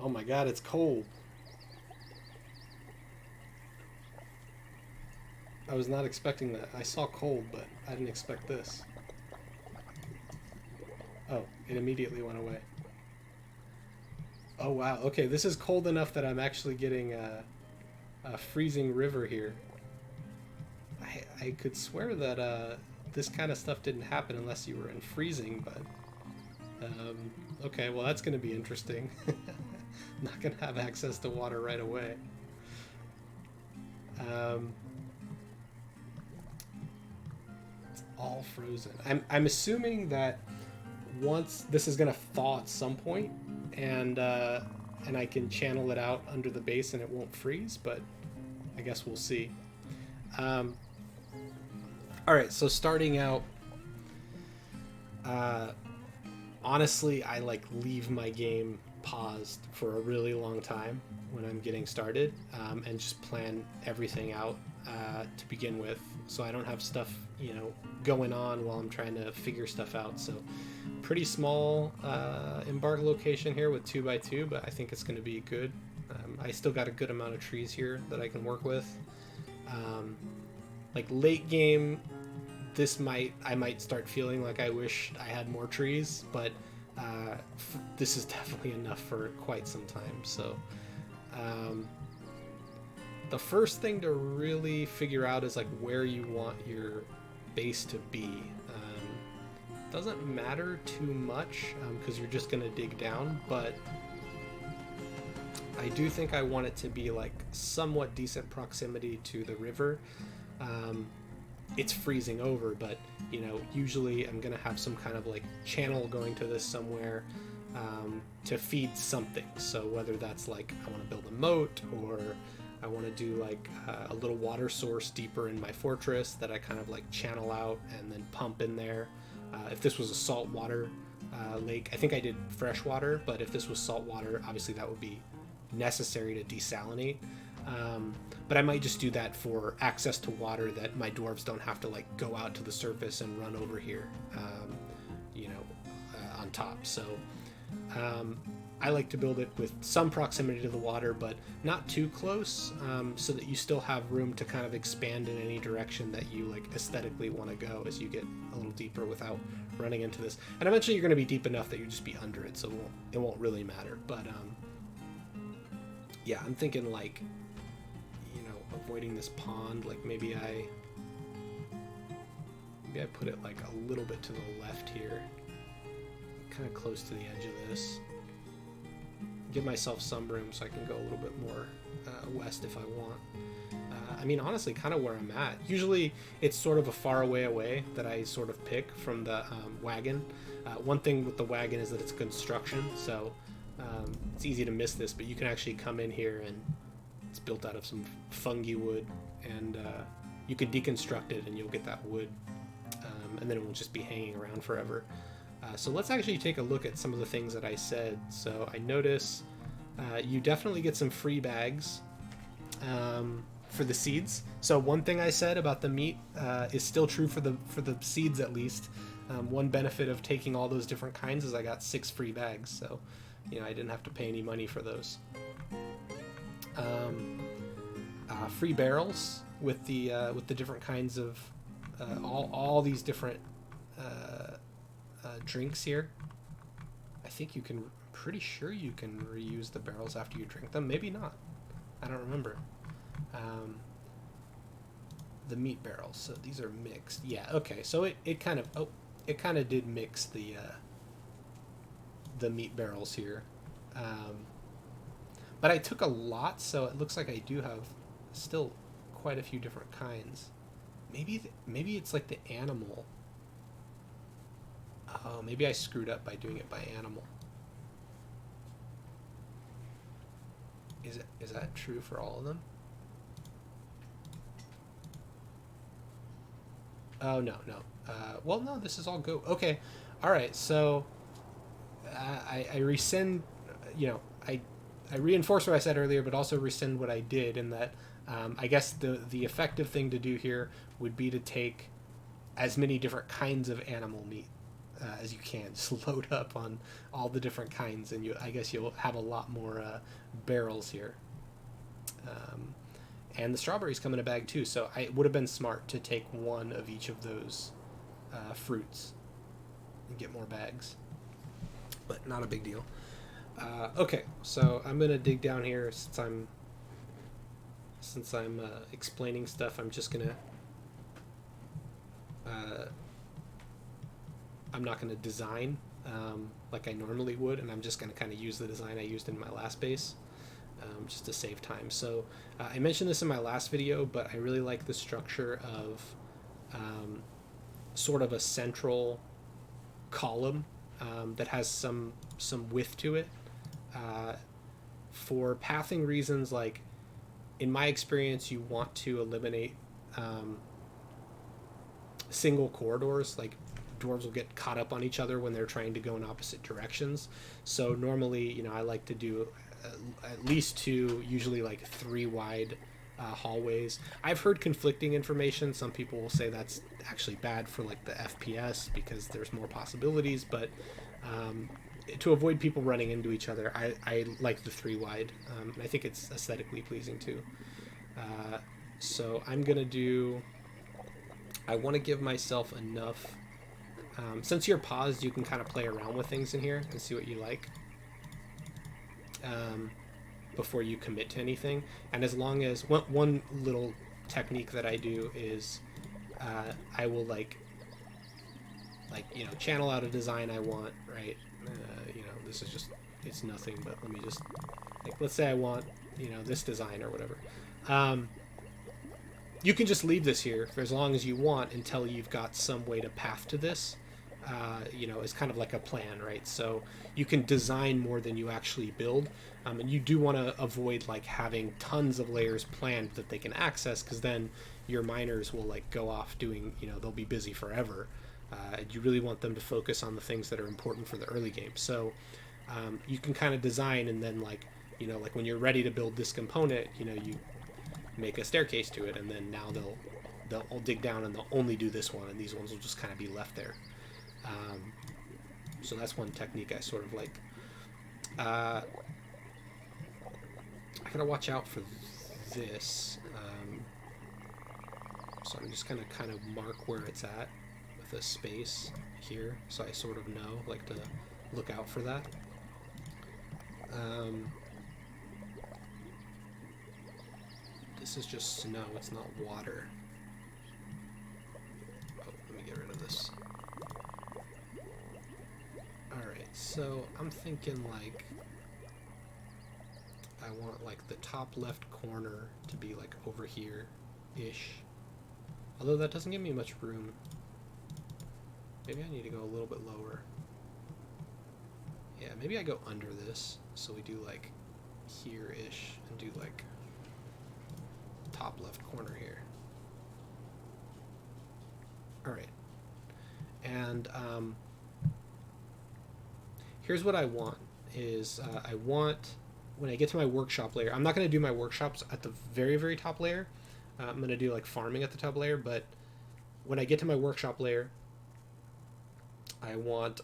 Oh my god, it's cold. I was not expecting that. I saw cold, but I didn't expect this. Oh, it immediately went away. Oh wow, okay, this is cold enough that I'm actually getting a freezing river here. I could swear that this kind of stuff didn't happen unless you were in freezing, but um, okay, well that's going to be interesting. Not going to have access to water right away. Um, all frozen. I'm assuming that once this is gonna thaw at some point, and I can channel it out under the base and it won't freeze. But I guess we'll see. Um, all right, so starting out, uh, honestly, I like leave my game paused for a really long time when I'm getting started, and just plan everything out to begin with, so I don't have stuff going on while I'm trying to figure stuff out. So pretty small embargo location here with 2x2, but I think it's going to be good. I still got a good amount of trees here that I can work with. Like late game, I might start feeling like I wish I had more trees, but this is definitely enough for quite some time. So the first thing to really figure out is like where you want your base to be. Doesn't matter too much because you're just gonna dig down, but I do think I want it to be like somewhat decent proximity to the river. It's freezing over, but usually I'm gonna have some kind of like channel going to this somewhere to feed something. So whether that's like I want to build a moat, or I want to do like a little water source deeper in my fortress that I kind of like channel out and then pump in there. If this was a saltwater lake, I think I did freshwater, but if this was saltwater, obviously that would be necessary to desalinate. But I might just do that for access to water that my dwarves don't have to like go out to the surface and run over here, on top. So I like to build it with some proximity to the water, but not too close, so that you still have room to kind of expand in any direction that you like aesthetically want to go as you get a little deeper without running into this. And eventually you're going to be deep enough that you just be under it, so it won't really matter. But yeah, I'm thinking like avoiding this pond. Like maybe I put it like a little bit to the left here, kind of close to the edge of this. Give myself some room so I can go a little bit more west if I want. I mean, honestly, kind of where I'm at. Usually it's sort of a far away that I sort of pick from the wagon. One thing with the wagon is that it's construction, so it's easy to miss this, but you can actually come in here and it's built out of some fungi wood, and you can deconstruct it and you'll get that wood, and then it won't just be hanging around forever. So let's actually take a look at some of the things that I said. So I notice you definitely get some free bags for the seeds. So one thing I said about the meat is still true for the seeds at least. One benefit of taking all those different kinds is I got 6 free bags, so I didn't have to pay any money for those. Free barrels with the different kinds of all these different drinks here. I think you can. I'm pretty sure you can reuse the barrels after you drink them. Maybe not. I don't remember. The meat barrels. So these are mixed. Yeah. Okay. So it kind of did mix the meat barrels here. But I took a lot, so it looks like I do have still quite a few different kinds. Maybe it's like the animal. Oh, maybe I screwed up by doing it by animal. Is that true for all of them? Oh, no. Well, no, this is all goat. Okay. All right. So I rescind, I reinforce what I said earlier, but also rescind what I did in that I guess the effective thing to do here would be to take as many different kinds of animal meat as you can. Just load up on all the different kinds, and I guess you'll have a lot more barrels here. And the strawberries come in a bag too, so it would have been smart to take one of each of those fruits and get more bags, but not a big deal. Okay, so I'm gonna dig down here since I'm explaining stuff. I'm just gonna I'm not gonna design like I normally would, and I'm just gonna kind of use the design I used in my last base, just to save time. So I mentioned this in my last video, but I really like the structure of sort of a central column that has some width to it. For pathing reasons, like in my experience, you want to eliminate single corridors. Like dwarves will get caught up on each other when they're trying to go in opposite directions. So normally, you know, I like to do at least 2, usually like 3 wide hallways. I've heard conflicting information. Some people will say that's actually bad for like the FPS because there's more possibilities, but to avoid people running into each other, I like the 3 wide. I think it's aesthetically pleasing too. So I'm gonna I want to give myself enough, since you're paused, you can kind of play around with things in here and see what you like before you commit to anything. And as long as one little technique that I do is I will like you know, channel out a design I want, right? You know, this is just, it's nothing, but let me just, like, let's say I want, you know, this design or whatever. You can just leave this here for as long as you want until you've got some way to path to this. You know, it's kind of like a plan, right? So you can design more than you actually build. And you do want to avoid like having tons of layers planned that they can access, because then your miners will like go off doing, you know, they'll be busy forever. You really want them to focus on the things that are important for the early game. So you can kind of design, and then like, you know, like when you're ready to build this component, you know, you make a staircase to it, and then now they'll all dig down and they'll only do this one, and these ones will just kind of be left there. So that's one technique I sort of like. I gotta watch out for this. So I'm just gonna kind of mark where it's at with a space here, so I sort of know, like, to look out for that. This is just snow, it's not water. Oh, let me get rid of this. Alright, so I'm thinking like I want like the top left corner to be like over here-ish. Although that doesn't give me much room. Maybe I need to go a little bit lower. Yeah, maybe I go under this, so we do like here-ish and do like top left corner here. Alright. And here's what I want is I want, when I get to my workshop layer, I'm not going to do my workshops at the very, very top layer. I'm going to do like farming at the top layer, but when I get to my workshop layer, I want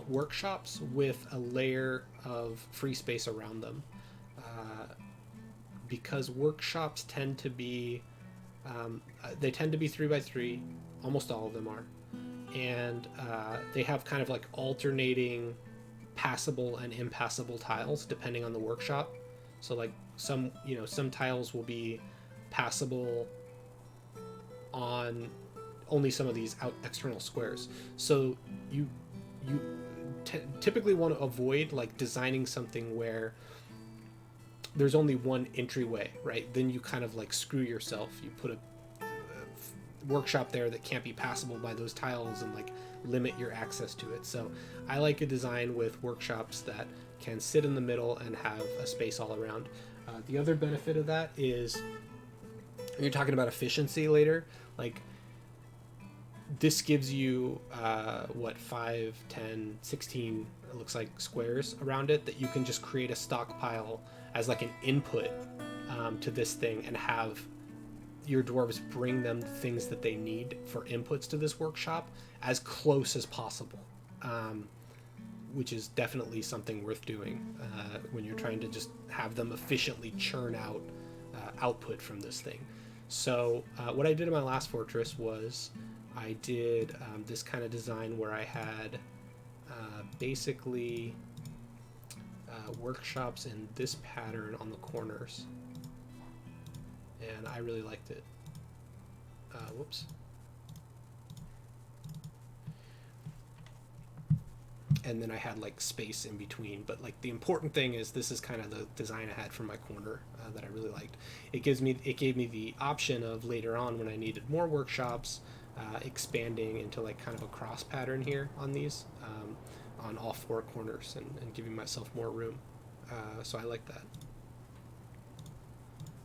workshops with a layer of free space around them, because workshops tend to be they tend to be 3x3, almost all of them are, and they have kind of like alternating passable and impassable tiles depending on the workshop. So like some tiles will be passable on only some of these external squares. So you typically want to avoid like designing something where there's only one entryway, right? Then you kind of like screw yourself. You put a workshop there that can't be passable by those tiles and like limit your access to it. So I like a design with workshops that can sit in the middle and have a space all around. The other benefit of that is when you're talking about efficiency later, like this gives you 5, 10, 16, it looks like, squares around it that you can just create a stockpile as like an input to this thing and have your dwarves bring them things that they need for inputs to this workshop as close as possible, which is definitely something worth doing when you're trying to just have them efficiently churn out output from this thing. So what I did in my last fortress was I did this kind of design where I had basically workshops in this pattern on the corners, and I really liked it. Whoops. And then I had like space in between, but like the important thing is this is kind of the design I had for my corner that I really liked. It gave me the option of later on when I needed more workshops, expanding into like kind of a cross pattern here on these, on all four corners, and giving myself more room. So I like that.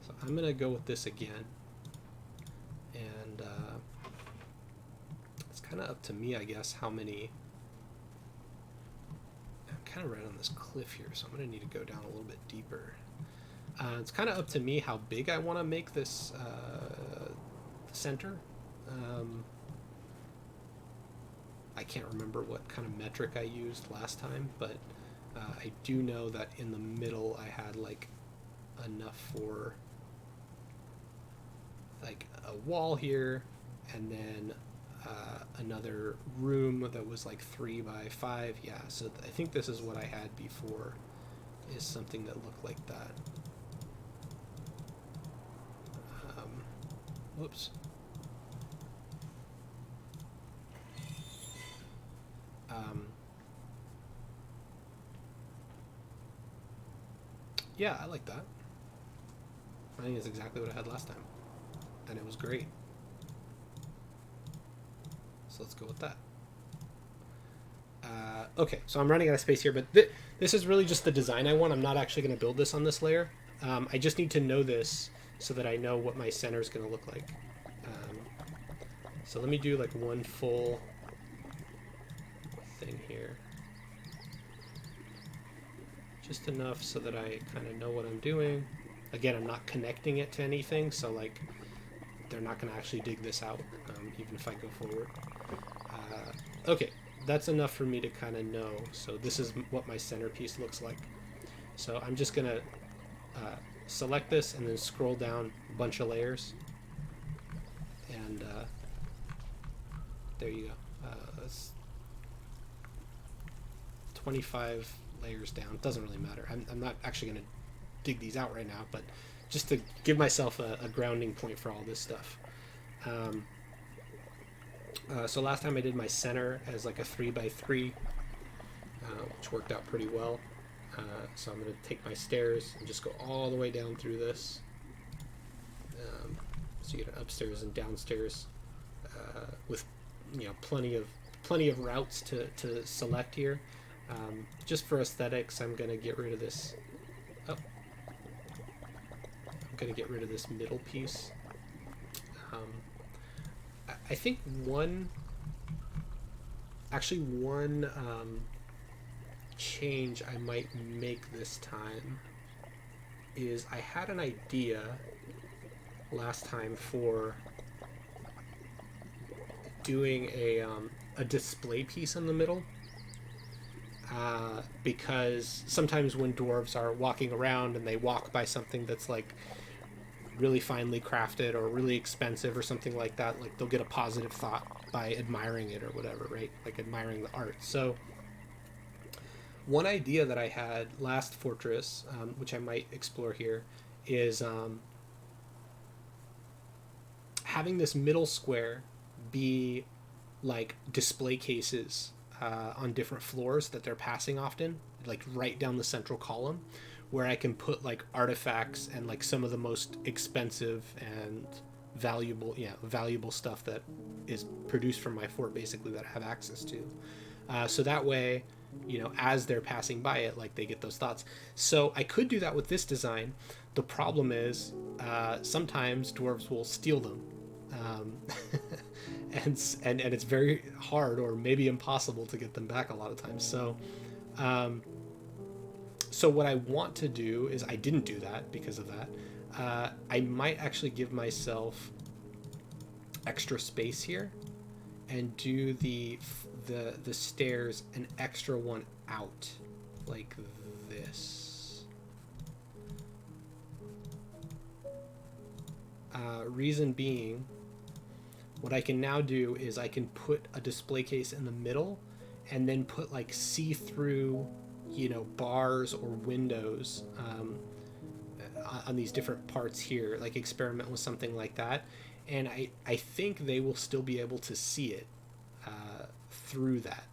So I'm gonna go with this again, and it's kind of up to me, I guess, how many. Kind of right on this cliff here, so I'm going to need to go down a little bit deeper. It's kind of up to me how big I want to make this center. I can't remember what kind of metric I used last time, but I do know that in the middle I had like enough for like a wall here, and then another room that was like 3 by 5. Yeah, so I think this is what I had before, is something that looked like that. Whoops. Yeah, I like that. I think it's exactly what I had last time, and it was great. So let's go with that. Okay, so I'm running out of space here, but this is really just the design I want. I'm not actually going to build this on this layer. I just need to know this so that I know what my center is going to look like. So let me do like one full thing here. Just enough so that I kind of know what I'm doing. Again, I'm not connecting it to anything, so like they're not going to actually dig this out, even if I go forward. Okay, that's enough for me to kind of know. So this is what my centerpiece looks like. So I'm just going to select this and then scroll down a bunch of layers. And there you go. That's 25 layers down. It doesn't really matter. I'm not actually going to dig these out right now, but just to give myself a grounding point for all this stuff. So last time I did my center as like a 3 by 3, which worked out pretty well. So I'm going to take my stairs and just go all the way down through this. So you get an upstairs and downstairs with plenty of routes to select here. Just for aesthetics, I'm going to get rid of this. Oh, I'm going to get rid of this middle piece. I think one change I might make this time is I had an idea last time for doing a display piece in the middle, because sometimes when dwarves are walking around and they walk by something that's like really finely crafted or really expensive or something like that, like they'll get a positive thought by admiring it or whatever, right? Like admiring the art. So one idea that I had last fortress, which I might explore here, is having this middle square be like display cases on different floors that they're passing often, like right down the central column, where I can put like artifacts and like some of the most expensive and valuable stuff that is produced from my fort, basically, that I have access to. So that way, as they're passing by it, like they get those thoughts. So I could do that with this design. The problem is sometimes dwarves will steal them. and it's very hard or maybe impossible to get them back a lot of times. So what I want to do is, I didn't do that because of that. I might actually give myself extra space here and do the stairs an extra one out like this. Reason being, what I can now do is I can put a display case in the middle and then put like see-through, you know, bars or windows on these different parts here, like experiment with something like that. And I think they will still be able to see it through that,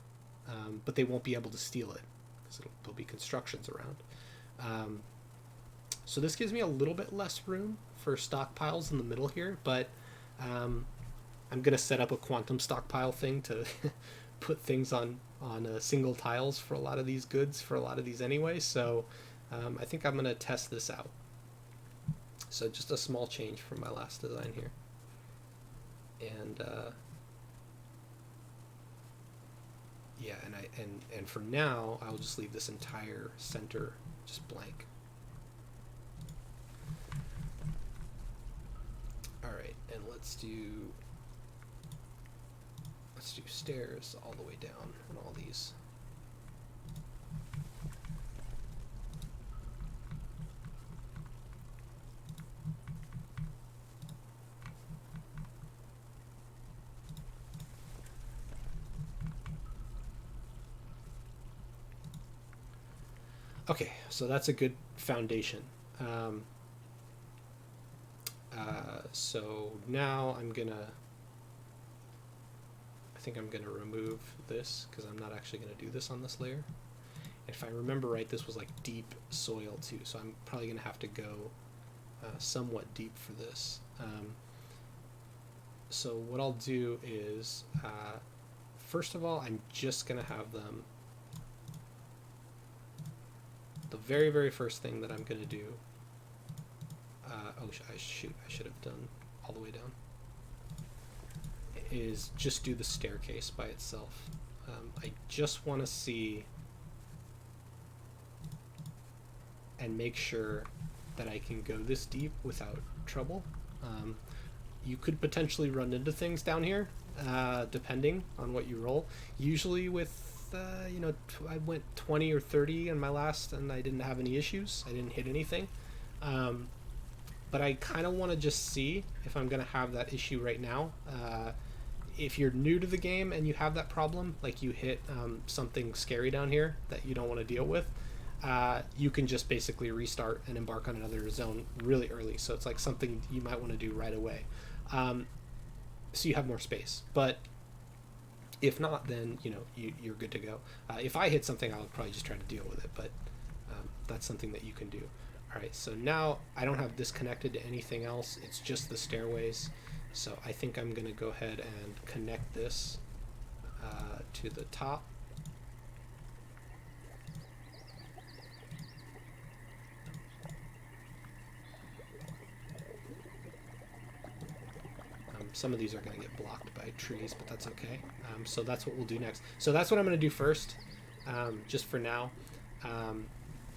but they won't be able to steal it because there'll be constructions around. So this gives me a little bit less room for stockpiles in the middle here, but I'm going to set up a quantum stockpile thing to put things on single tiles for a lot of these goods, for a lot of these anyway. So I think I'm going to test this out. So just a small change from my last design here. And yeah, and for now, I'll just leave this entire center just blank. All right, and let's do stairs all the way down on all these. Okay, so that's a good foundation. So now I think I'm gonna remove this because I'm not actually gonna do this on this layer. If I remember right, this was like deep soil too, so I'm probably gonna have to go somewhat deep for this. So what I'll do is, first of all, I'm just gonna have them. The very, very first thing that I'm going to do, I should have done all the way down, is just do the staircase by itself. I just want to see and make sure that I can go this deep without trouble. You could potentially run into things down here, depending on what you roll. Usually with you know, I went 20 or 30 in my last and I didn't have any issues. I didn't hit anything. But I kind of want to just see if I'm going to have that issue right now. If you're new to the game and you have that problem, like you hit something scary down here that you don't want to deal with, you can just basically restart and embark on another zone really early. So it's like something you might want to do right away. So you have more space. But if not, then you know you're good to go. If I hit something, I would probably just try to deal with it, but that's something that you can do. All right, so now I don't have this connected to anything else. It's just the stairways. So I think I'm going to go ahead and connect this to the top. Some of these are going to get blocked by trees, but that's okay. So that's what we'll do next. So that's what I'm going to do first, just for now.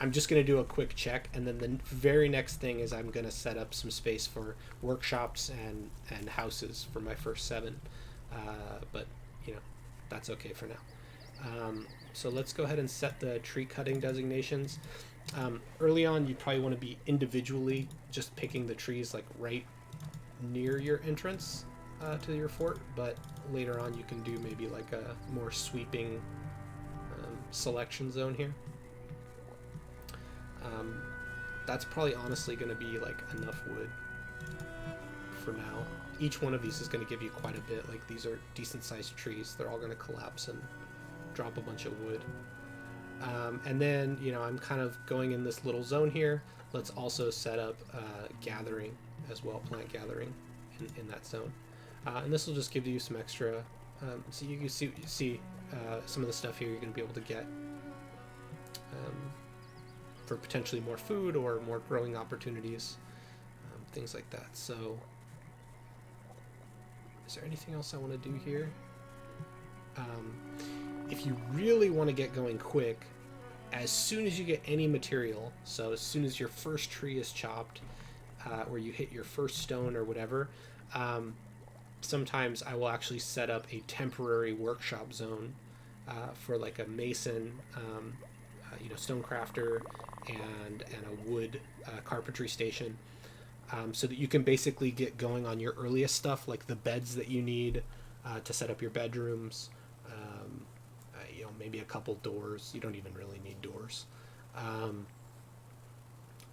I'm just going to do a quick check, and then the very next thing is I'm going to set up some space for workshops and houses for my first 7. But, you know, that's okay for now. So let's go ahead and set the tree cutting designations. Early on, you probably want to be individually just picking the trees like right near your entrance to your fort, but later on you can do maybe like a more sweeping selection zone here. That's probably honestly going to be like enough wood for now. Each one of these is going to give you quite a bit. Like these are decent sized trees. They're all going to collapse and drop a bunch of wood. And then, you know, I'm kind of going in this little zone here. Let's also set up gathering as well, plant gathering in that zone. And this will just give you some extra, so you can see some of the stuff here you're going to be able to get for potentially more food or more growing opportunities, things like that. So is there anything else I want to do here? If you really want to get going quick, as soon as you get any material, so as soon as your first tree is chopped, where you hit your first stone or whatever, sometimes I will actually set up a temporary workshop zone for like a mason, stone crafter, and a wood carpentry station, so that you can basically get going on your earliest stuff, like the beds that you need to set up your bedrooms. Maybe a couple doors. You don't even really need doors.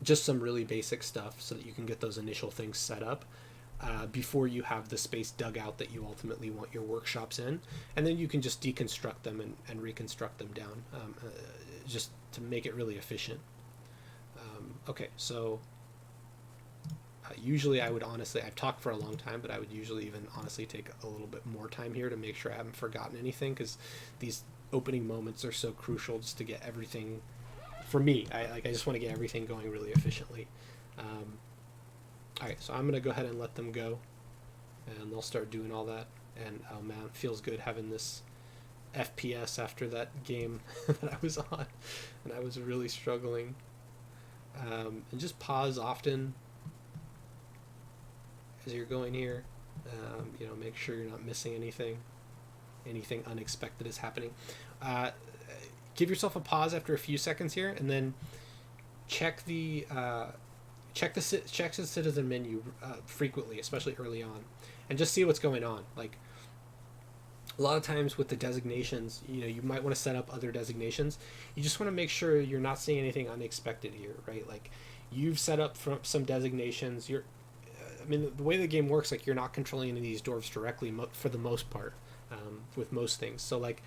Just some really basic stuff so that you can get those initial things set up before you have the space dug out that you ultimately want your workshops in. And then you can just deconstruct them and reconstruct them down, just to make it really efficient. Okay, so usually I've talked for a long time, but I would usually even honestly take a little bit more time here to make sure I haven't forgotten anything, because these opening moments are so crucial just to get everything, for me, I just want to get everything going really efficiently. Alright, so I'm going to go ahead and let them go, and they'll start doing all that. And oh man, it feels good having this FPS after that game that I was on, and I was really struggling. And just pause often as you're going here. Make sure you're not missing anything unexpected is happening. Give yourself a pause after a few seconds here, and then check the citizen menu frequently, especially early on, and just see what's going on. Like, a lot of times with the designations, you might want to set up other designations. You just want to make sure you're not seeing anything unexpected here, right? Like, you've set up some designations. The way the game works, like, you're not controlling any of these dwarves directly for the most part, with most things. So, like,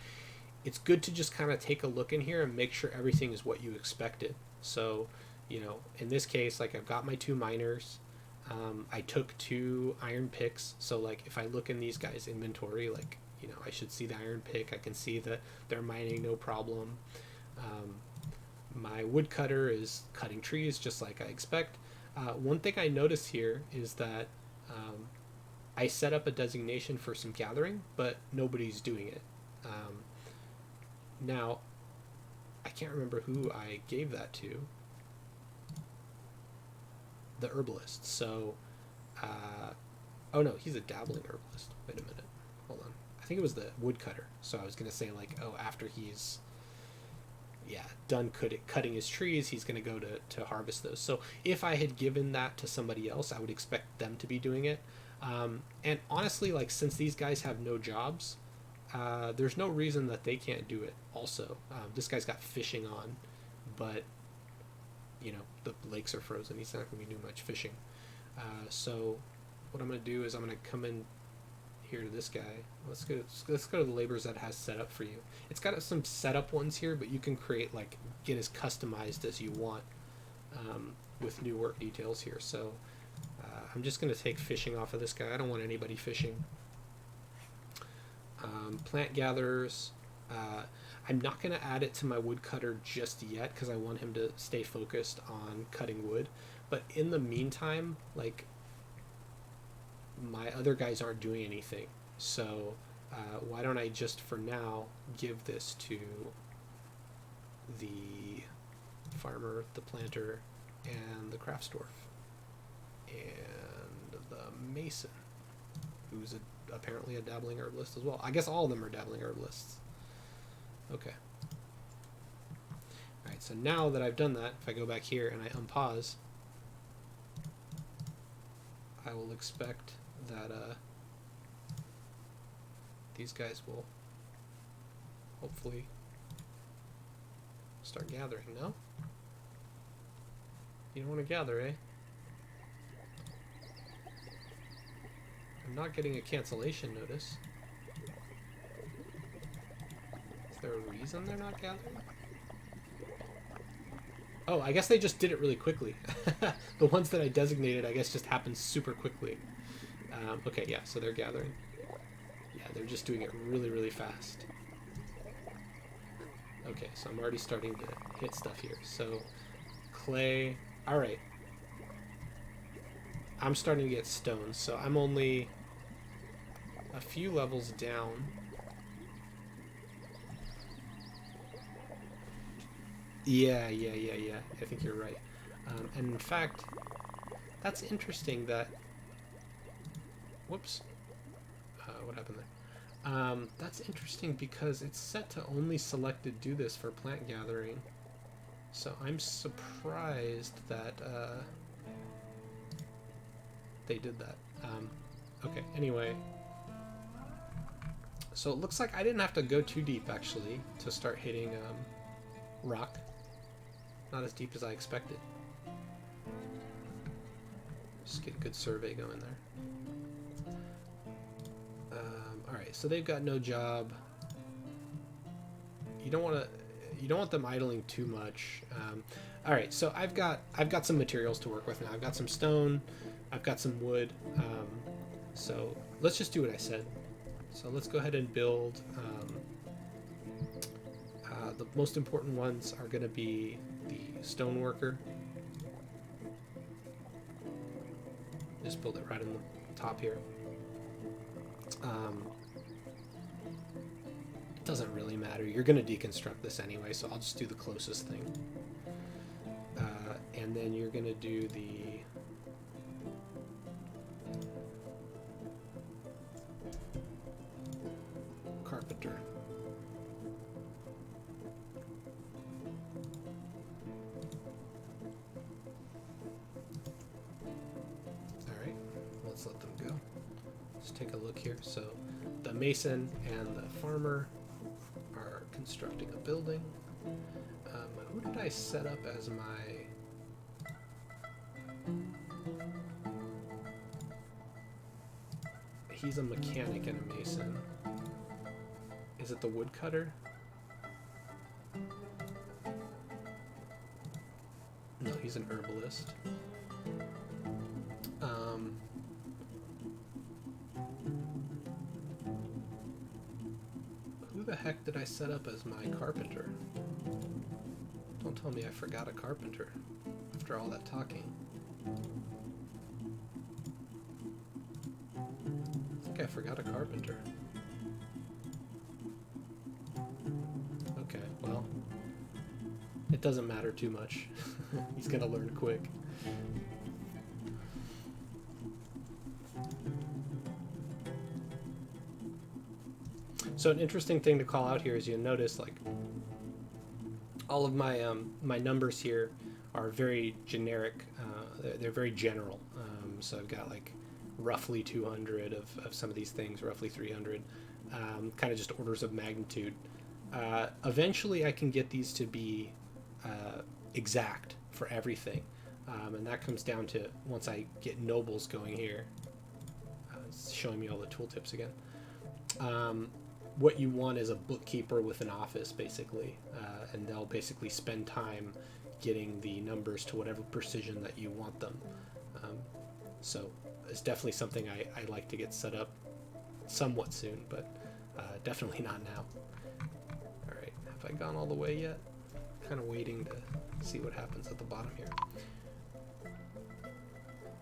it's good to just kind of take a look in here and make sure everything is what you expected. So, in this case, like, I've got my 2 miners. I took 2 iron picks. So, like, if I look in these guys' inventory, like, I should see the iron pick. I can see that they're mining no problem. My woodcutter is cutting trees just like I expect. One thing I notice here is that I set up a designation for some gathering, but nobody's doing it. Now, I can't remember who I gave that to. The herbalist. So, oh no, he's a dabbling herbalist. Wait a minute. Hold on. I think it was the woodcutter. So I was going to say, like, after he's done cutting his trees, he's going to go to harvest those. So if I had given that to somebody else, I would expect them to be doing it. And honestly, like, since these guys have no jobs, there's no reason that they can't do it also. This guy's got fishing on, but the lakes are frozen. He's not going to be doing much fishing. So what I'm going to do is I'm going to come in here to this guy. Let's go to the laborers that has set up for you. It's got some setup ones here, but you can create, like, get as customized as you want with new work details here. So I'm just going to take fishing off of this guy. I don't want anybody fishing. Plant gatherers. I'm not going to add it to my woodcutter just yet because I want him to stay focused on cutting wood. But in the meantime, like, my other guys aren't doing anything. So why don't I just, for now, give this to the farmer, the planter, and the craftsdwarf, and the mason, who's apparently a dabbling herbalist as well. I guess all of them are dabbling herbalists. Okay. Alright, so now that I've done that, if I go back here and I unpause, I will expect that these guys will hopefully start gathering. No? You don't want to gather, eh? I'm not getting a cancellation notice. Is there a reason they're not gathering? Oh, I guess they just did it really quickly. The ones that I designated, I guess, just happened super quickly. Okay, yeah, so they're gathering. Yeah, they're just doing it really, really fast. Okay, so I'm already starting to hit stuff here. So, clay. Alright. I'm starting to get stones, so I'm only a few levels down. Yeah. I think you're right. And in fact, That's interesting that... Whoops. What happened there? That's interesting because it's set to only select to do this for plant gathering. So I'm surprised that they did that. Okay, anyway. So it looks like I didn't have to go too deep, actually, to start hitting rock. Not as deep as I expected. Just get a good survey going there. Alright, so they've got no job. You don't want them idling too much. Alright, so I've got some materials to work with now. I've got some stone, I've got some wood. So let's just do what I said. So let's go ahead and build. The most important ones are going to be the stone worker. Just build it right on the top here. It doesn't really matter. You're going to deconstruct this anyway, so I'll just do the closest thing. And then you're going to do the... carpenter. Alright, let's let them go. Let's take a look here. So the mason and the farmer are constructing a building. Who did I set up as my... He's a mechanic and a mason. Is it the woodcutter? No, he's an herbalist. Who the heck did I set up as my carpenter? Don't tell me I forgot a carpenter after all that talking. I think I forgot a carpenter. Okay, well, it doesn't matter too much. He's gonna learn quick. So an interesting thing to call out here is you'll notice, like, all of my my numbers here are very generic. They're very general. So I've got like roughly 200 of some of these things, roughly 300, kind of just orders of magnitude. Eventually I can get these to be exact for everything, and that comes down to once I get nobles going here. It's showing me all the tooltips again. What you want is a bookkeeper with an office, basically, and they'll basically spend time getting the numbers to whatever precision that you want them. So it's definitely something I like to get set up somewhat soon, but definitely not now. Alright, have I gone all the way yet? Kind of waiting to see what happens at the bottom here.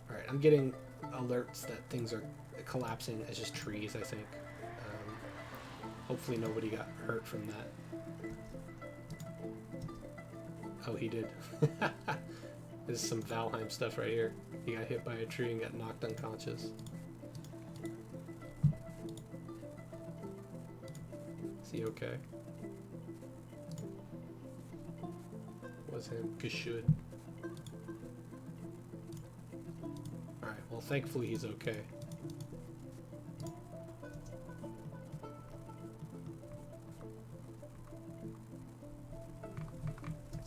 Alright, I'm getting alerts that things are collapsing as just trees, I think. Hopefully nobody got hurt from that. Oh, he did. This is some Valheim stuff right here. He got hit by a tree and got knocked unconscious. Is he okay? Was him geshood. Alright, well thankfully he's okay.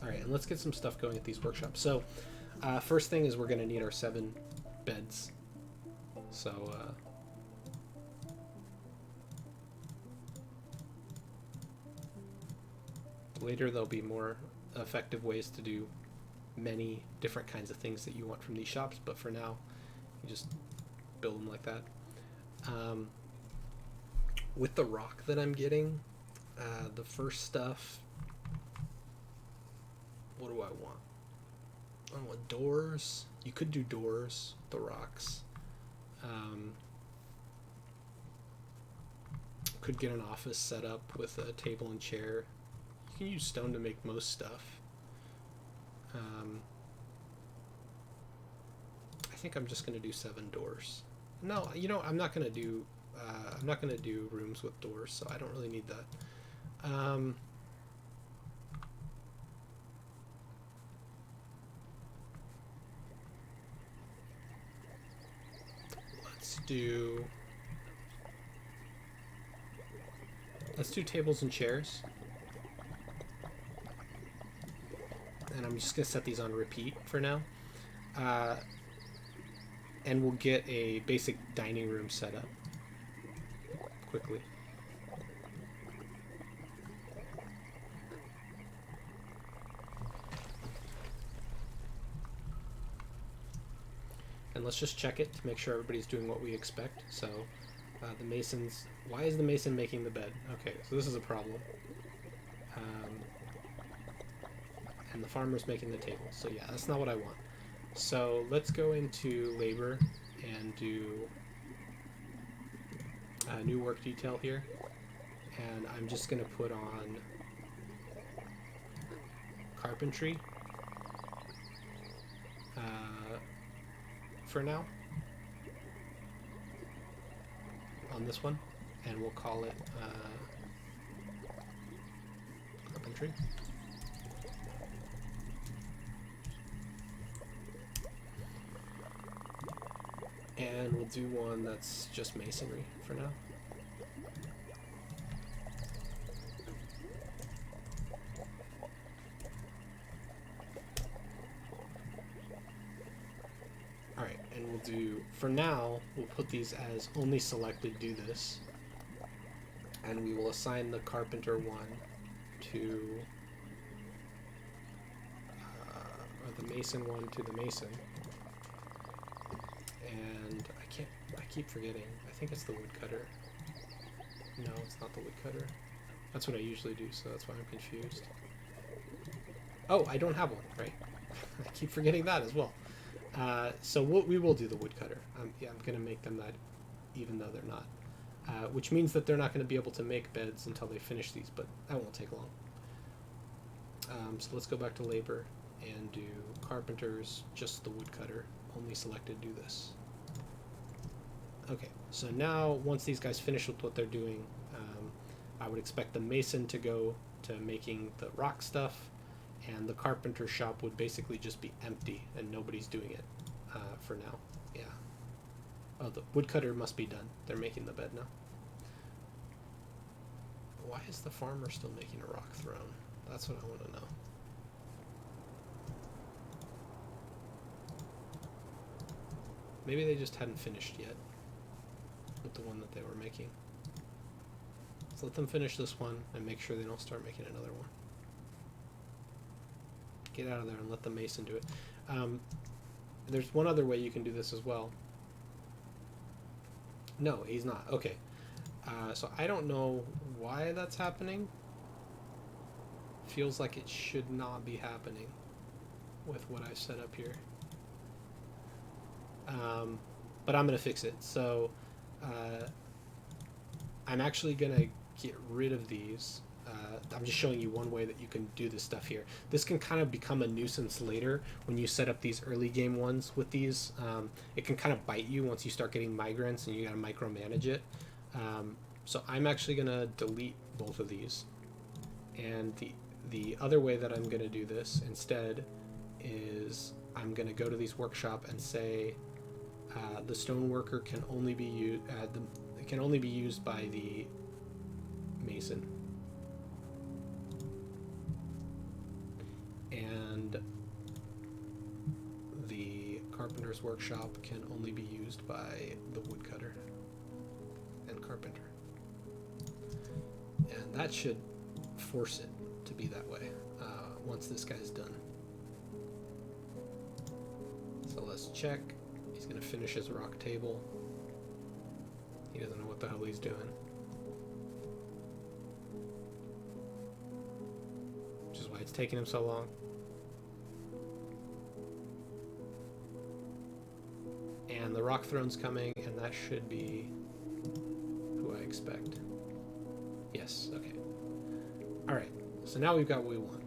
Alright, and let's get some stuff going at these workshops. So, first thing is we're going to need our 7 beds. So, later there'll be more effective ways to do many different kinds of things that you want from these shops, but for now, you just build them like that. With the rock that I'm getting, the first stuff... What do I want? I want doors. You could do doors, the rocks. Could get an office set up with a table and chair. You can use stone to make most stuff. I think I'm just gonna do 7 doors. No, you know, I'm not gonna do rooms with doors, so I don't really need that. Let's do tables and chairs. And I'm just gonna set these on repeat for now. And we'll get a basic dining room set up quickly. And let's just check it to make sure everybody's doing what we expect. So the masons, why is the mason making the bed? Okay, so this is a problem. And the farmer's making the table. So yeah, that's not what I want. So let's go into labor and do a new work detail here. And I'm just going to put on carpentry for now on this one. And we'll call it carpentry. And we'll do one that's just masonry for now. Alright, and we'll do, for now, we'll put these as only selected do this. And we will assign the carpenter one to, or the mason one to the mason. And I keep forgetting. I think it's the woodcutter. No, it's not the woodcutter. That's what I usually do, so that's why I'm confused. Oh, I don't have one, right? I keep forgetting that as well. So we will do the woodcutter. Yeah, I'm going to make them that even though they're not. Which means that they're not going to be able to make beds until they finish these, but that won't take long. So let's go back to labor and do carpenters, just the woodcutter. Only selected do this. Okay, so now once these guys finish with what they're doing, I would expect the mason to go to making the rock stuff, and the carpenter shop would basically just be empty and nobody's doing it for now. Yeah. Oh, the woodcutter must be done. They're making the bed now. Why is the farmer still making a rock throne? That's what I want to know. Maybe they just hadn't finished yet with the one that they were making. So let them finish this one and make sure they don't start making another one. Get out of there and let the mason do it. There's one other way you can do this as well. No, he's not. Okay. So I don't know why that's happening. Feels like it should not be happening with what I've set up here. But I'm going to fix it. So I'm actually going to get rid of these. I'm just showing you one way that you can do this stuff here. This can kind of become a nuisance later when you set up these early game ones with these. It can kind of bite you once you start getting migrants and you got to micromanage it. So I'm actually going to delete both of these. And the other way that I'm going to do this instead is I'm going to go to these workshop and say the stoneworker can only be used. It can only be used by the mason. And the carpenter's workshop can only be used by the woodcutter and carpenter. And that should force it to be that way once this guy's done. So let's check. He's going to finish his rock table. He doesn't know what the hell he's doing. Which is why it's taking him so long. And the rock throne's coming, and that should be who I expect. Yes, okay. Alright, so now we've got what we want.